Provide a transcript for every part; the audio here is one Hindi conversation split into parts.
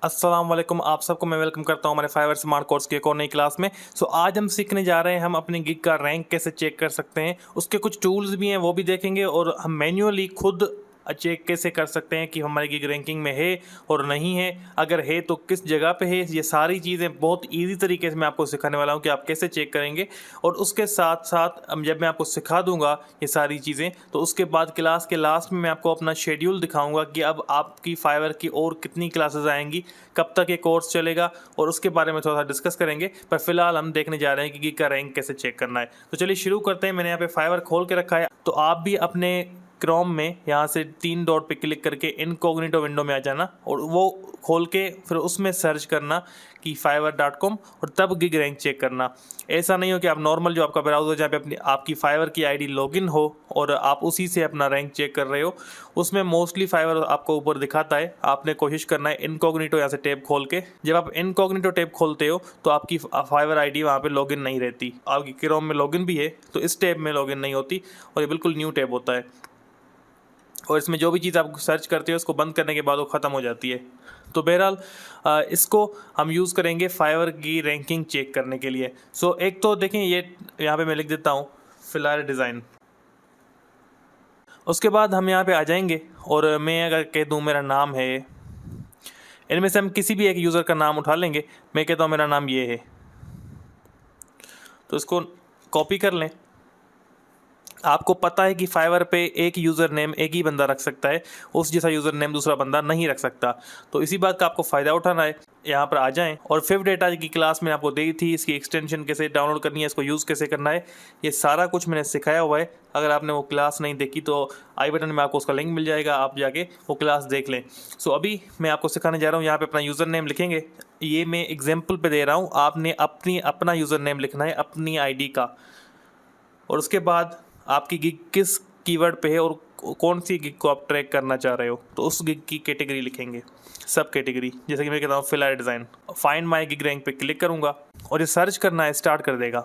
अस्सलाम वालेकुम, आप सबको मैं वेलकम करता हूं हमारे फाइवर स्मार्ट कोर्स की एक और नई क्लास में। आज हम सीखने जा रहे हैं हम अपनी गिग का रैंक कैसे चेक कर सकते हैं। उसके कुछ टूल्स भी हैं वो भी देखेंगे और हम मैन्युअली खुद चेक कैसे कर सकते हैं कि हमारी गिग रैंकिंग में है और नहीं है, अगर है तो किस जगह पे है। ये सारी चीज़ें बहुत ईजी तरीके से मैं आपको सिखाने वाला हूँ कि आप कैसे चेक करेंगे। और उसके साथ साथ जब मैं आपको सिखा दूंगा ये सारी चीज़ें, तो उसके बाद क्लास के लास्ट में मैं आपको अपना शेड्यूल दिखाऊंगा कि अब आपकी फाइवर की और कितनी क्लासेस आएंगी, कब तक ये कोर्स चलेगा, और उसके बारे में थोड़ा सा डिस्कस करेंगे। पर फिलहाल हम देखने जा रहे हैं कि गिग का रैंक कैसे चेक करना है। तो चलिए शुरू करते हैं। मैंने यहाँ पे फाइवर खोल के रखा है, तो आप भी अपने क्रोम में यहाँ से 3 डॉट पे क्लिक करके इनकॉग्निटो विंडो में आ जाना और वो खोल के फिर उसमें सर्च करना कि fiverr.com और तब गिग रैंक चेक करना। ऐसा नहीं हो कि आप नॉर्मल जो आपका ब्राउज़र जहाँ पे अपनी आपकी फाइवर की आईडी लॉगिन हो और आप उसी से अपना रैंक चेक कर रहे हो, उसमें मोस्टली फाइवर आपको ऊपर दिखाता है। आपने कोशिश करना है इनकॉग्निटो यहाँ से टैब खोल के। जब आप इनकॉग्निटो टैब खोलते हो तो आपकी फाइवर आईडी वहाँ पे लॉगिन नहीं रहती। आपकी क्रोम में लॉगिन भी है तो इस टैब में लॉगिन नहीं होती और ये बिल्कुल न्यू टैब होता है। और इसमें जो भी चीज़ आप सर्च करते हो उसको बंद करने के बाद वो ख़त्म हो जाती है। तो बहरहाल इसको हम यूज़ करेंगे फाइवर की रैंकिंग चेक करने के लिए। एक तो देखें, ये यहाँ पे मैं लिख देता हूँ फ्लायर डिज़ाइन। उसके बाद हम यहाँ पे आ जाएंगे और मैं अगर कह दूँ मेरा नाम है, इनमें से हम किसी भी एक यूज़र का नाम उठा लेंगे। मैं कहता हूँ मेरा नाम ये है, तो इसको कॉपी कर लें। आपको पता है कि फाइवर पे एक यूज़र नेम एक ही बंदा रख सकता है, उस जैसा यूज़र नेम दूसरा बंदा नहीं रख सकता। तो इसी बात का आपको फ़ायदा उठाना है। यहाँ पर आ जाएं और फिफ्थ डेटा की क्लास में आपको दी थी, इसकी एक्सटेंशन कैसे डाउनलोड करनी है, इसको यूज़ कैसे करना है, ये सारा कुछ मैंने सिखाया हुआ है। अगर आपने वो क्लास नहीं देखी तो आई बटन में आपको उसका लिंक मिल जाएगा, आप जाके वो क्लास देख लें। अभी मैं आपको सिखाने जा रहा हूँ। यहाँ पर अपना यूज़र नेम लिखेंगे। ये मैं एग्जाम्पल पे दे रहा हूँ, आपने अपना यूज़र नेम लिखना है अपनी आई का। और उसके बाद आपकी गिग किस कीवर्ड पे है और कौन सी गिग को आप ट्रैक करना चाह रहे हो, तो उस गिग की कैटेगरी लिखेंगे, सब कैटेगरी। जैसे कि मैं कहता हूँ flyer design, find my gig rank पे क्लिक करूँगा और ये सर्च करना है, स्टार्ट कर देगा।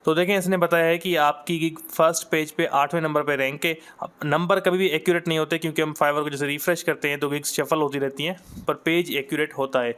तो देखें, इसने बताया है कि आपकी गिग फर्स्ट पेज पे 8वें नंबर पे रैंक है। नंबर कभी भी एक्यूरेट नहीं होते क्योंकि हम फाइवर को जैसे रिफ्रेश करते हैं तो गिग्स शफल होती रहती हैं, पर पेज एक्यूरेट होता है।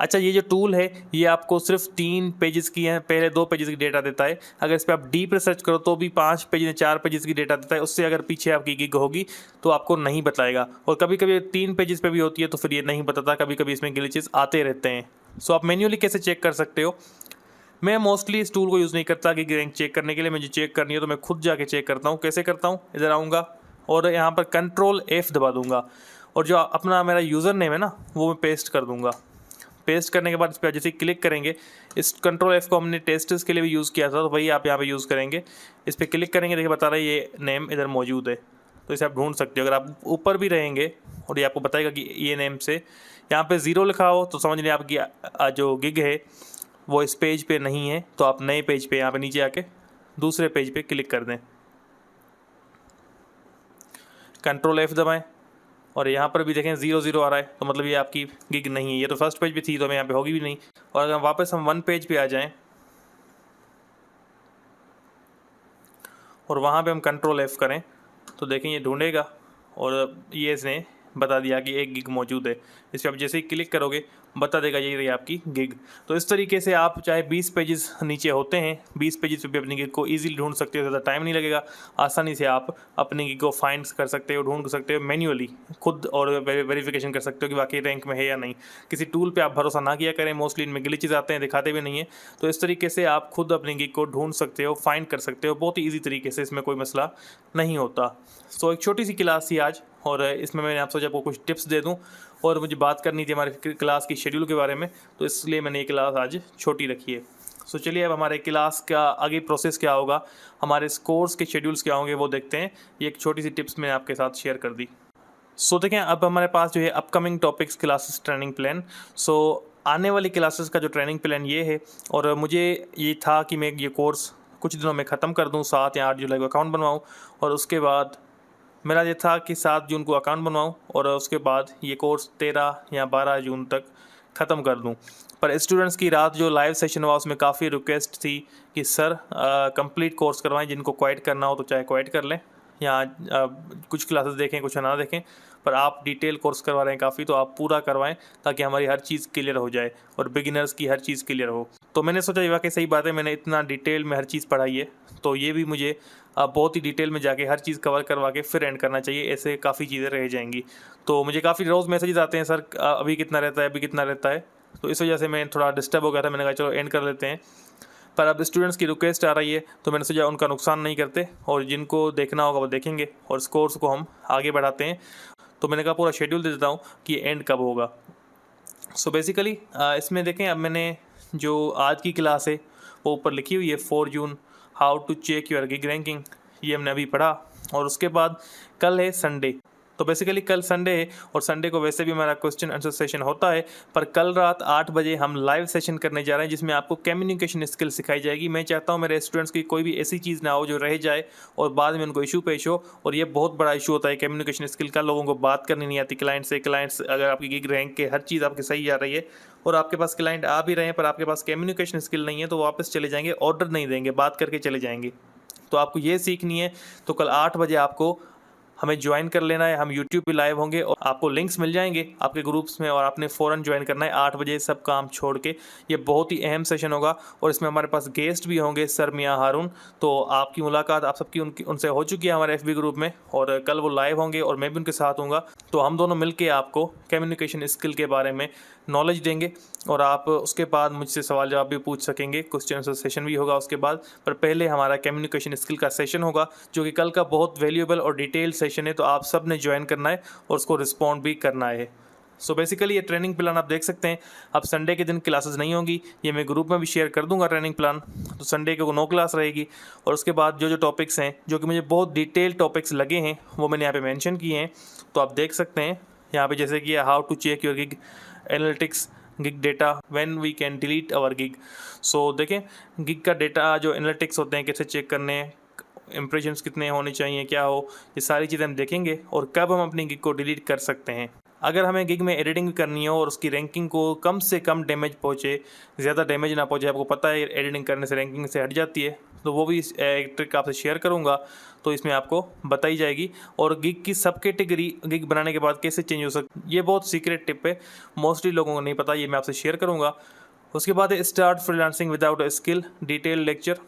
अच्छा, ये जो टूल है ये आपको सिर्फ 3 पेजेस की है, पहले 2 पेजेस की डेटा देता है। अगर इस पर आप डीप रिसर्च करो तो भी 5 पेज 4 पेजेस की डेटा देता है। उससे अगर पीछे आपकी गिग होगी तो आपको नहीं बताएगा, और कभी कभी 3 पेजेस पे भी होती है तो फिर ये नहीं बताता। कभी कभी इसमें ग्लिचेस आते रहते हैं। आप मैन्युअली कैसे चेक कर सकते हो। मैं मोस्टली इस टूल को यूज़ नहीं करता कि रैंक चेक करने के लिए। मुझे चेक करनी है तो मैं खुद जाके चेक करता हूँ। कैसे करता हूँ, इधर आऊँगा और यहाँ पर कंट्रोल F दबा दूँगा और जो अपना मेरा यूज़र नेम है ना वो मैं पेस्ट कर दूँगा। पेस्ट करने के बाद इस पर जैसे क्लिक करेंगे, इस कंट्रोल F को हमने टेस्ट्स के लिए भी यूज़ किया था तो वही आप यहाँ पे यूज़ करेंगे। इस पर क्लिक करेंगे, देखिए बता रहा है ये नेम इधर मौजूद है, तो इसे आप ढूंढ सकते हो। अगर आप ऊपर भी रहेंगे और ये आपको बताएगा कि ये नेम से यहाँ पे 0 लिखा हो तो समझ लें आपकी जो गिग है वो इस पेज पे नहीं है। तो आप नए पेज पे यहाँ पे नीचे आके दूसरे पेज पे क्लिक कर दें, कंट्रोल F दबाएं और यहाँ पर भी देखें 0 आ रहा है, तो मतलब ये आपकी गिग नहीं है। ये तो फर्स्ट पेज पे थी तो मैं यहाँ पे होगी भी नहीं। और अगर वापस हम 1 पेज पे आ जाएं और वहाँ पे हम कंट्रोल F करें तो देखें ये ढूंढेगा और ये इसने बता दिया कि एक गिग मौजूद है। इस पर आप जैसे ही क्लिक करोगे बता देगा ये रही आपकी गिग। तो इस तरीके से आप चाहे 20 पेजेस नीचे होते हैं, 20 पेजेस पे भी अपनी गिग को इजीली ढूंढ सकते हो। ज़्यादा टाइम नहीं लगेगा, आसानी से आप अपनी गिग को फाइंड कर सकते हो, ढूंढ सकते हो मैन्युअली खुद, और वेरिफिकेशन कर सकते हो कि वाकई रैंक में है या नहीं। किसी टूल पर आप भरोसा ना किया करें, मोस्टली इनमें ग्लिचेस आते हैं, दिखाते भी नहीं है। तो इस तरीके से आप खुद अपनी गिग को ढूंढ सकते हो, फाइंड कर सकते हो बहुत ही ईजी तरीके से, इसमें कोई मसला नहीं होता। एक छोटी सी क्लास थी आज और इसमें मैंने आप सोचा आपको कुछ टिप्स दे दूं, और मुझे बात करनी थी हमारे क्लास की शेड्यूल के बारे में, तो इसलिए मैंने ये क्लास आज छोटी रखी है। चलिए अब हमारे क्लास का आगे प्रोसेस क्या होगा, हमारे इस कोर्स के शेड्यूल्स क्या होंगे वो देखते हैं। ये एक छोटी सी टिप्स मैंने आपके साथ शेयर कर दी। देखें, अब हमारे पास जो है upcoming topics classes training plan. आने वाली क्लासेस का जो ट्रेनिंग प्लान ये है, और मुझे ये था कि मैं ये कोर्स कुछ दिनों में ख़त्म कर दूँ, 7 या 8 जुलाई को अकाउंट बनवाऊँ, और उसके बाद मेरा ये था कि 7 जून को अकाउंट बनवाऊँ और उसके बाद ये कोर्स 13 या 12 जून तक ख़त्म कर दूँ। पर स्टूडेंट्स की रात जो लाइव सेशन हुआ उसमें काफ़ी रिक्वेस्ट थी कि सर कंप्लीट कोर्स करवाएं, जिनको क्वाइट करना हो तो चाहे क्वाइट कर लें। यहाँ कुछ क्लासेस देखें कुछ ना देखें, पर आप डिटेल कोर्स करवा रहे हैं काफ़ी, तो आप पूरा करवाएं ताकि हमारी हर चीज़ क्लियर हो जाए और बिगिनर्स की हर चीज़ क्लियर हो। तो मैंने सोचा ये वाकई सही बात है, मैंने इतना डिटेल में हर चीज़ पढ़ाई है, तो ये भी मुझे बहुत ही डिटेल में जाके हर चीज़ कवर करवा के फिर एंड करना चाहिए, ऐसे काफ़ी चीज़ें रह जाएंगी। तो मुझे काफ़ी रोज़ मैसेजेस आते हैं, सर अभी कितना रहता है, अभी कितना रहता है, तो इस वजह से मैं थोड़ा डिस्टर्ब हो गया था। मैंने कहा चलो एंड कर लेते हैं, पर अब स्टूडेंट्स की रिक्वेस्ट आ रही है तो मैंने सोचा उनका नुकसान नहीं करते, और जिनको देखना होगा वो देखेंगे और इस कोर्स को हम आगे बढ़ाते हैं। तो मैंने कहा पूरा शेड्यूल दे देता हूँ कि एंड कब होगा। सो बेसिकली इसमें देखें, अब मैंने जो आज की क्लास है वो ऊपर लिखी हुई है 4 जून, how to check your gig ranking, ये हमने अभी पढ़ा। और उसके बाद कल है संडे, तो बेसिकली कल संडे है और संडे को वैसे भी हमारा क्वेश्चन आंसर सेशन होता है, पर कल रात 8 बजे हम लाइव सेशन करने जा रहे हैं जिसमें आपको कम्युनिकेशन स्किल सिखाई जाएगी। मैं चाहता हूं मेरे स्टूडेंट्स की कोई भी ऐसी चीज़ ना हो जो रह जाए और बाद में उनको इशू पेश हो, और ये बहुत बड़ा इशू होता है कम्युनिकेशन स्किल का। लोगों को बात करनी नहीं आती क्लाइंट से। क्लाइंट्स अगर आपकी गिग रैंक के हर चीज़ आपकी सही जा रही है और आपके पास क्लाइंट आ भी रहे हैं पर आपके पास कम्युनिकेशन स्किल नहीं है, तो वापस चले जाएंगे, ऑर्डर नहीं देंगे, बात करके चले जाएंगे। तो आपको ये सीखनी है, तो कल 8 बजे आपको हमें ज्वाइन कर लेना है। हम यूट्यूब पे लाइव होंगे और आपको लिंक्स मिल जाएंगे आपके ग्रुप्स में, और आपने फ़ौरन ज्वाइन करना है 8 बजे सब काम छोड़ के। ये बहुत ही अहम सेशन होगा और इसमें हमारे पास गेस्ट भी होंगे, सर मियां हारून। तो आपकी मुलाकात आप सबकी उनसे हो चुकी है हमारे FB ग्रुप में, और कल वो लाइव होंगे और मैं भी उनके साथ हूँगा। तो हम दोनों मिलके आपको कम्युनिकेशन स्किल के बारे में नॉलेज देंगे, और आप उसके बाद मुझसे सवाल जवाब भी पूछ सकेंगे, क्वेश्चन आंसर सेशन भी होगा उसके बाद। पर पहले हमारा कम्युनिकेशन स्किल का सेशन होगा जो कि कल का बहुत वैल्यूएबल और डिटेल सेशन है, तो आप सब ने ज्वाइन करना है और उसको रिस्पॉन्ड भी करना है। सो बेसिकली ये ट्रेनिंग प्लान आप देख सकते हैं। अब संडे के दिन क्लासेस नहीं होंगी, ये मैं ग्रुप में भी शेयर कर दूंगा ट्रेनिंग प्लान। तो संडे को 9 क्लास रहेगी, और उसके बाद जो जो टॉपिक्स हैं जो कि मुझे बहुत डिटेल टॉपिक्स लगे हैं वो मैंने यहाँ पे मेंशन किए हैं, तो आप देख सकते हैं यहाँ पे, जैसे कि how to check your gig analytics, gig data, when we can delete our gig. So देखें गिग का डेटा जो एनालिटिक्स होते हैं कैसे चेक करने हैं, इंप्रेशंस कितने होने चाहिए, क्या हो, ये सारी चीज़ें हम देखेंगे, और कब हम अपनी गिग को डिलीट कर सकते हैं। अगर हमें गिग में एडिटिंग करनी हो और उसकी रैंकिंग को कम से कम डैमेज पहुँचे, ज़्यादा डैमेज ना पहुँचे, आपको पता है एडिटिंग करने से रैंकिंग से हट जाती है, तो वो भी एक ट्रिक आपसे शेयर करूँगा, तो इसमें आपको बताई जाएगी। और गिग की सब कैटेगरी गिग बनाने के बाद कैसे चेंज हो सकती, ये बहुत सीक्रेट टिप है, मोस्टली लोगों को नहीं पता, ये मैं आपसे शेयर करूँगा। उसके बाद है start freelancing without a skill, detail lecture.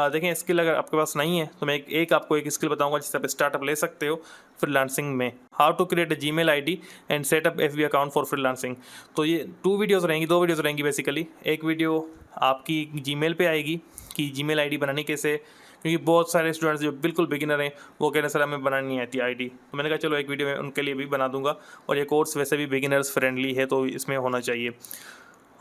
देखें स्किल अगर आपके पास नहीं है तो मैं आपको एक स्किल बताऊंगा जिससे आप स्टार्टअप ले सकते हो फ्रीलांसिंग में। How to create a Gmail ID and setup FB account for freelancing. तो ये 2 वीडियोज़ रहेंगी बेसिकली। एक वीडियो आपकी जीमेल पे आएगी कि जीमेल आईडी बनानी कैसे, क्योंकि बहुत सारे स्टूडेंट्स जो बिल्कुल बिगिनर हैं वो कह रहे हैं सर हमें बनानी नहीं आती आईडी, तो मैंने कहा चलो एक वीडियो में उनके लिए भी बना दूंगा, और ये कोर्स वैसे भी बिगिनर्स फ्रेंडली है तो इसमें होना चाहिए।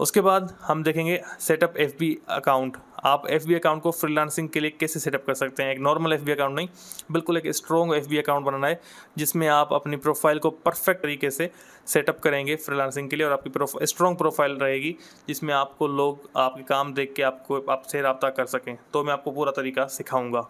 उसके बाद हम देखेंगे सेटअप FB अकाउंट। आप FB अकाउंट को फ्रीलांसिंग के लिए कैसे सेटअप कर सकते हैं। एक नॉर्मल FB अकाउंट नहीं, बिल्कुल एक स्ट्रॉन्ग FB अकाउंट बनाना है जिसमें आप अपनी प्रोफाइल को परफेक्ट तरीके से सेटअप करेंगे फ्रीलांसिंग के लिए, और आपकी स्ट्रॉन्ग प्रोफाइल रहेगी जिसमें आपको लोग आपके काम देख के आपसे रब्ता कर सकें। तो मैं आपको पूरा तरीका सिखाऊँगा।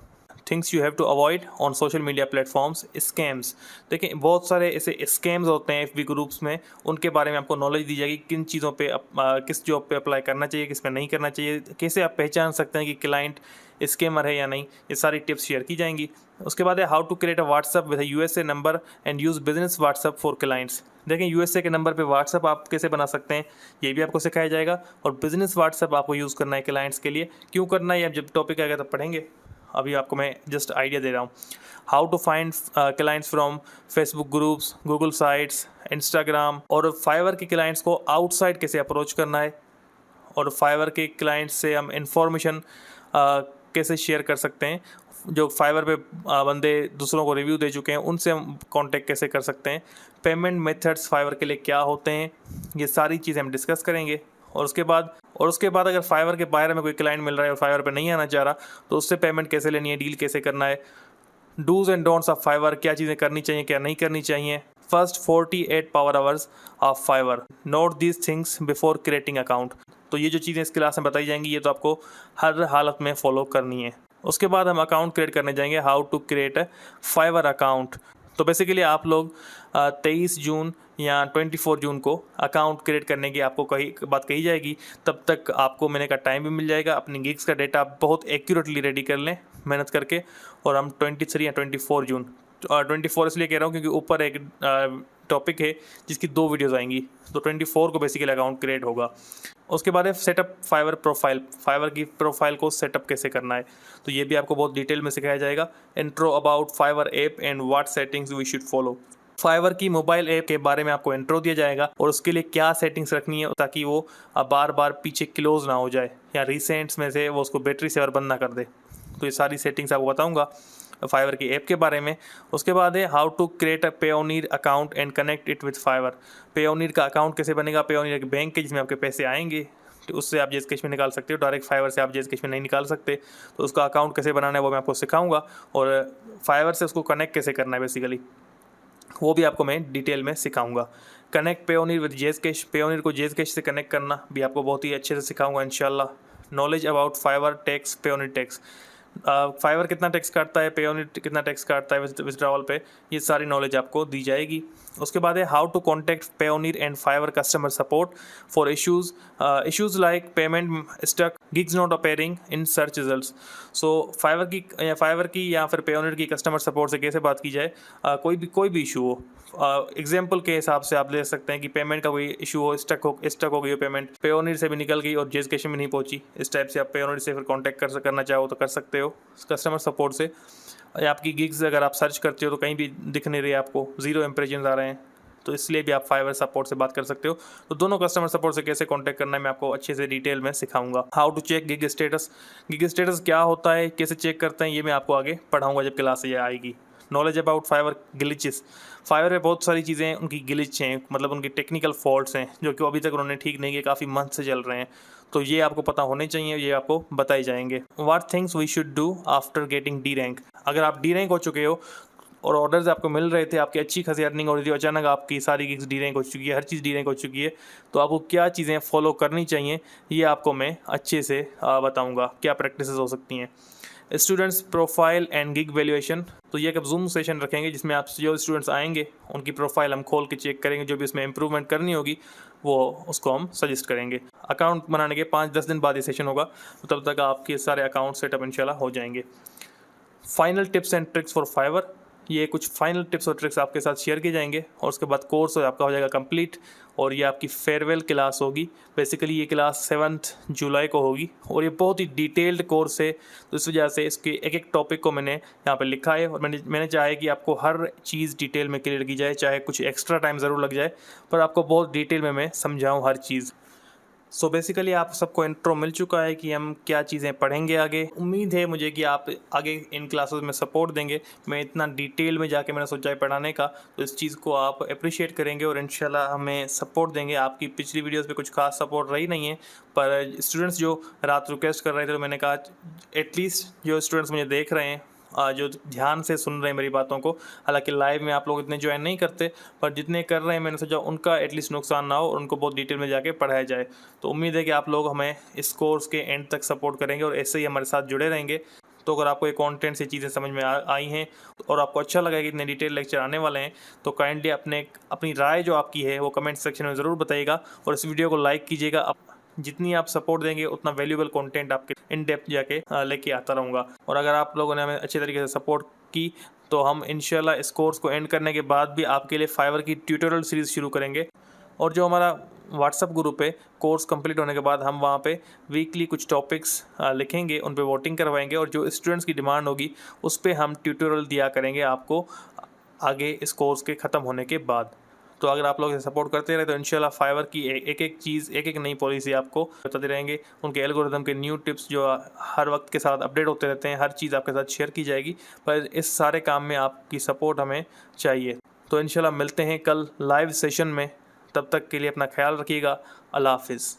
Things you have to avoid on social media platforms, scams. देखिए बहुत सारे ऐसे स्कैम्स होते हैं FB ग्रुप्स में, उनके बारे में आपको नॉलेज दी जाएगी, किन चीज़ों पे किस जॉब पे अप्लाई करना चाहिए, किस पे नहीं करना चाहिए, कैसे आप पहचान सकते हैं कि क्लाइंट स्कैमर है या नहीं, ये सारी टिप्स शेयर की जाएंगी। उसके बाद है how to create a WhatsApp with USA number and use business WhatsApp for clients. देखें USA के नंबर पे व्हाट्सअप आप कैसे बना सकते हैं ये भी आपको सिखाया जाएगा, और बिजनेस व्हाट्सअप आपको यूज़ करना है क्लाइंट्स के लिए। क्यों करना है, जब टॉपिक आएगा तब पढ़ेंगे, अभी आपको मैं जस्ट आइडिया दे रहा हूँ। How to find clients from Facebook groups, Google sites, Instagram, और फाइवर के क्लाइंट्स को आउटसाइड कैसे अप्रोच करना है, और फाइवर के क्लाइंट्स से हम इंफॉर्मेशन कैसे शेयर कर सकते हैं, जो फाइवर पे बंदे दूसरों को रिव्यू दे चुके हैं उनसे हम कांटेक्ट कैसे कर सकते हैं, पेमेंट मेथड्स फाइवर के लिए क्या होते हैं, ये सारी चीज़ें हम डिस्कस करेंगे। और उसके बाद अगर फाइवर के बाहर में कोई क्लाइंट मिल रहा है और फाइवर पे नहीं आना चाह रहा तो उससे पेमेंट कैसे लेनी है, डील कैसे करना है, dos and don'ts of Fiverr, क्या चीज़ें करनी चाहिए क्या नहीं करनी चाहिए, first 48 power hours of Fiverr, note these things before creating account. तो ये जो चीज़ें इस क्लास में बताई जाएंगी ये तो आपको हर हालत में फॉलो करनी है। उसके बाद हम अकाउंट क्रिएट करने जाएंगे, how to create a Fiverr account. तो बेसिकली आप लोग 23 जून या 24 जून को अकाउंट क्रिएट करने की आपको बात कही जाएगी। तब तक आपको महीने का टाइम भी मिल जाएगा। अपनी गिग्स का डेटा बहुत एक्यूरेटली रेडी कर लें मेहनत करके, और हम 23 या 24 जून, 24 इसलिए कह रहा हूँ क्योंकि ऊपर एक टॉपिक है जिसकी 2 वीडियोज़ आएंगी, तो 24 को बेसिकली अकाउंट क्रिएट होगा। उसके बाद है सेटअप फाइवर प्रोफाइल। फाइवर की प्रोफाइल को सेटअप कैसे करना है, तो ये भी आपको बहुत डिटेल में सिखाया जाएगा। Intro about Fiverr app and what settings we should follow. Fiverr की मोबाइल ऐप के बारे में आपको इंट्रो दिया जाएगा और उसके लिए क्या सेटिंग्स रखनी है ताकि वो बार बार पीछे क्लोज ना हो जाए या रिसेंट्स में से वो उसको बैटरी सेवर बंद ना कर दे। तो ये सारी सेटिंग्स आपको बताऊंगा फाइवर की ऐप के बारे में। उसके बाद है how to create a Payoneer account and connect it with Fiverr. Payoneer का अकाउंट कैसे बनेगा। पेओनीर एक बैंक है जिसमें आपके पैसे आएंगे, तो उससे आप जेज कैश में निकाल सकते हो। डायरेक्ट फाइवर से आप जेज कैश में नहीं निकाल सकते, तो उसका अकाउंट कैसे बनाना है वो मैं आपको सिखाऊंगा, और फाइवर से उसको कनेक्ट कैसे करना है बेसिकली वो भी आपको मैं डिटेल में सिखाऊंगा। Connect Payoneer with JazzCash. Payoneer को जेज कैश से कनेक्ट करना भी आपको बहुत ही अच्छे से सिखाऊंगा इंशाल्लाह। Knowledge about Fiverr tax, Payoneer tax. Fiverr कितना टैक्स काटता है, पेओनीर कितना टैक्स काटता है विथड्रॉवल पे, ये सारी नॉलेज आपको दी जाएगी। उसके बाद है how to contact Payoneer and Fiverr customer support for issues like payment stuck, gigs not appearing in search results. So Fiverr की या फिर पेओनीर की कस्टमर सपोर्ट से कैसे बात की जाए, कोई भी इशू हो। एग्जाम्पल के हिसाब से आप ले सकते हैं कि पेमेंट का कोई इशू हो, स्टक हो गई हो पेमेंट, पेओनीर से भी निकल गई और जेज कैश में नहीं पहुंची, इस टाइप से आप पेओनीर से फिर कांटेक्ट करना चाहो तो कर सकते हो कस्टमर सपोर्ट से। आपकी गिग्स अगर आप सर्च करते हो तो कहीं भी दिख नहीं रही, आपको 0 इंप्रेशंस आ रहे हैं, तो इसलिए भी आप फाइवर सपोर्ट से बात कर सकते हो। तो दोनों कस्टमर सपोर्ट से कैसे कांटेक्ट करना है मैं आपको अच्छे से डिटेल में सिखाऊंगा। How to check gig status. Gig status क्या होता है, कैसे चेक करते हैं, ये मैं आपको आगे पढ़ाऊंगा जब क्लास ये आएगी। Knowledge about Fiverr glitches. Fiverr में बहुत सारी चीज़ें उनकी ग्लिच हैं, मतलब उनकी टेक्निकल फॉल्ट्स हैं जो कि अभी तक उन्होंने ठीक नहीं किए, काफ़ी मंथ से चल रहे हैं, तो ये आपको पता होने चाहिए, ये आपको बताए जाएंगे। What things we should do after getting D rank. अगर आप डी रैंक हो चुके हो और ऑर्डर्स आपको मिल रहे थे, आपकी अच्छी खासी अर्निंग हो रही थी, अचानक आपकी सारी गिग्स डी रैंक हो चुकी है, हर चीज़ डी रैंक हो चुकी है, तो आपको क्या चीज़ें फॉलो करनी चाहिए ये आपको मैं अच्छे से बताऊँगा, क्या प्रैक्टिसेस हो सकती हैं। Students profile and gig valuation. तो ये एक जूम सेशन रखेंगे जिसमें आप जो स्टूडेंट्स आएंगे उनकी प्रोफाइल हम खोल के चेक करेंगे, जो भी उसमें इंप्रूवमेंट करनी होगी वो उसको हम सजेस्ट करेंगे। अकाउंट बनाने के 5-10 दिन बाद ये सेशन होगा, तो तब तक आपके सारे अकाउंट सेटअप इंशाल्लाह हो जाएंगे। Final tips and tricks for Fiverr. ये कुछ फाइनल टिप्स और ट्रिक्स आपके साथ शेयर किए जाएंगे और उसके बाद कोर्स आपका हो जाएगा कंप्लीट, और ये आपकी फेयरवेल क्लास होगी। बेसिकली ये क्लास 7 जुलाई को होगी और ये बहुत ही डिटेल्ड कोर्स है, तो इस वजह से इसके एक एक टॉपिक को मैंने यहाँ पे लिखा है और मैंने चाहा है कि आपको हर चीज़ डिटेल में क्लियर की जाए, चाहे कुछ एक्स्ट्रा टाइम ज़रूर लग जाए, पर आपको बहुत डिटेल में मैं समझाऊँ हर चीज़। सो बेसिकली आप सबको इंट्रो मिल चुका है कि हम क्या चीज़ें पढ़ेंगे आगे। उम्मीद है मुझे कि आप आगे इन क्लासेस में सपोर्ट देंगे। मैं इतना डिटेल में जाके मैंने सोचा है पढ़ाने का, तो इस चीज़ को आप अप्रिशिएट करेंगे और इंशाल्लाह हमें सपोर्ट देंगे। आपकी पिछली वीडियोस पे कुछ खास सपोर्ट रही नहीं है, पर स्टूडेंट्स जो रात रिक्वेस्ट कर रहे थे, तो मैंने कहा एटलीस्ट जो स्टूडेंट्स मुझे देख रहे हैं, जो ध्यान से सुन रहे हैं मेरी बातों को, हालांकि लाइव में आप लोग इतने ज्वाइन नहीं करते, पर जितने कर रहे हैं मैंने सोचा उनका एटलीस्ट नुकसान ना हो और उनको बहुत डिटेल में जाके पढ़ाया जाए। तो उम्मीद है कि आप लोग हमें इस कोर्स के एंड तक सपोर्ट करेंगे और ऐसे ही हमारे साथ जुड़े रहेंगे। तो अगर आपको ये कंटेंट से चीज़ें समझ में आई हैं और आपको अच्छा लगा कि इतने डिटेल लेक्चर आने वाले हैं, तो काइंडली अपनी राय जो आपकी है वो कमेंट सेक्शन में ज़रूर बताइएगा और इस वीडियो को लाइक कीजिएगा। जितनी आप सपोर्ट देंगे उतना वैल्यूएबल कंटेंट आपके इन डेप्थ जाके लेके आता रहूँगा। और अगर आप लोगों ने हमें अच्छे तरीके से सपोर्ट की, तो हम इंशाल्लाह इस कोर्स को एंड करने के बाद भी आपके लिए फाइवर की ट्यूटोरियल सीरीज़ शुरू करेंगे। और जो हमारा व्हाट्सअप ग्रुप है, कोर्स कंप्लीट होने के बाद हम वहाँ पे वीकली कुछ टॉपिक्स लिखेंगे, उन पे वोटिंग करवाएंगे और जो स्टूडेंट्स की डिमांड होगी उस पर हम ट्यूटोरियल दिया करेंगे आपको आगे इस कोर्स के ख़त्म होने के बाद। तो अगर आप लोग सपोर्ट करते रहे तो इंशाल्लाह फाइवर की एक एक चीज़, एक एक नई पॉलिसी आपको बताते रहेंगे। उनके एल्गोरिथम के न्यू टिप्स जो हर वक्त के साथ अपडेट होते रहते हैं, हर चीज़ आपके साथ शेयर की जाएगी। पर इस सारे काम में आपकी सपोर्ट हमें चाहिए। तो इंशाल्लाह मिलते हैं कल लाइव सेशन में, तब तक के लिए अपना ख्याल रखिएगा। अल्लाह हाफिज़।